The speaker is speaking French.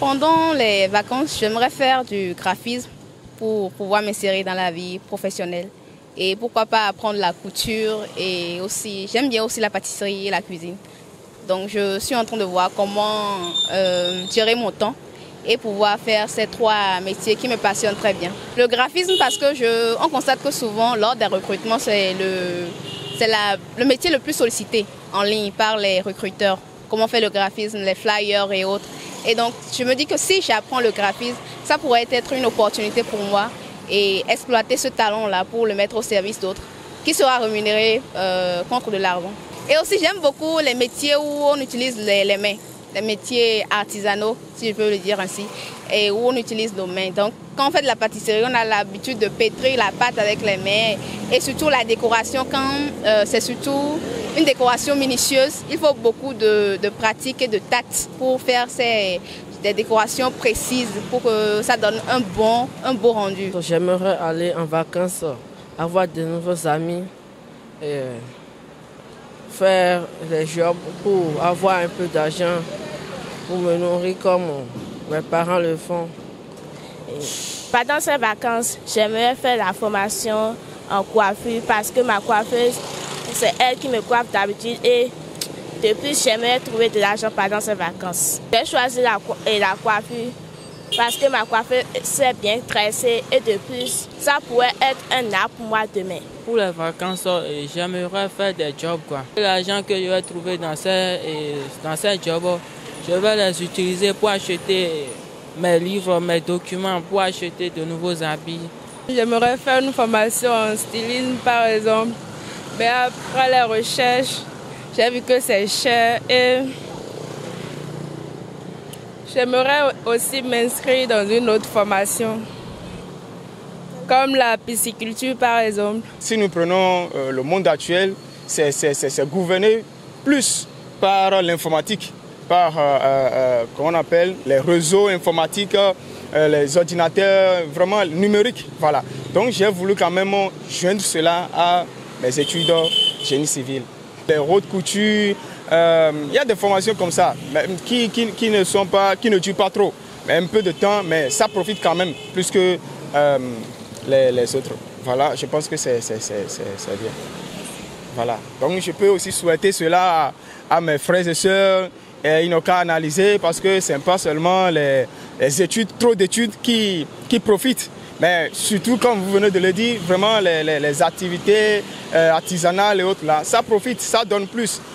Pendant les vacances, j'aimerais faire du graphisme pour pouvoir m'insérer dans la vie professionnelle. Et pourquoi pas apprendre la couture et aussi, j'aime bien aussi la pâtisserie et la cuisine. Donc je suis en train de voir comment gérer mon temps et pouvoir faire ces trois métiers qui me passionnent très bien. Le graphisme parce que on constate que souvent lors des recrutements c'est le métier le plus sollicité en ligne par les recruteurs. Comment faire le graphisme, les flyers et autres. Et donc je me dis que si j'apprends le graphisme, ça pourrait être une opportunité pour moi et exploiter ce talent-là pour le mettre au service d'autres, qui sera rémunéré contre de l'argent. Et aussi j'aime beaucoup les métiers où on utilise les mains, les métiers artisanaux, si je peux le dire ainsi, et où on utilise nos mains. Donc quand on fait de la pâtisserie, on a l'habitude de pétrir la pâte avec les mains et surtout la décoration, quand c'est surtout une décoration minutieuse, il faut beaucoup de pratique et de tact pour faire des décorations précises pour que ça donne un beau rendu. J'aimerais aller en vacances, avoir de nouveaux amis et faire des jobs pour avoir un peu d'argent pour me nourrir comme mes parents le font. Pendant ces vacances, j'aimerais faire la formation en coiffure parce que ma coiffeuse, c'est elle qui me coiffe d'habitude et de plus, j'aimerais trouver de l'argent pendant ces vacances. J'ai choisi la coiffure parce que ma coiffeuse sait bien tresser et de plus, ça pourrait être un art pour moi demain. Pour les vacances, j'aimerais faire des jobs. L'argent que je vais trouver dans ces jobs, je vais les utiliser pour acheter mes livres, mes documents, pour acheter de nouveaux habits. J'aimerais faire une formation en stylisme par exemple, mais après les recherches, j'ai vu que c'est cher et j'aimerais aussi m'inscrire dans une autre formation, comme la pisciculture par exemple. Si nous prenons le monde actuel, c'est gouverné plus par l'informatique, par comment on appelle, les réseaux informatiques, les ordinateurs vraiment numériques. Voilà. Donc j'ai voulu quand même joindre cela à mes études génie civil. Les hautes coutures, il y a des formations comme ça qui ne durent pas trop, mais un peu de temps, mais ça profite quand même plus que les autres. Voilà, je pense que c'est bien. Voilà. Donc je peux aussi souhaiter cela à mes frères et sœurs. Et ils n'ont qu'à analyser parce que ce n'est pas seulement les études, trop d'études qui profitent. Mais surtout, comme vous venez de le dire, vraiment les activités artisanales et autres, là, ça profite, ça donne plus.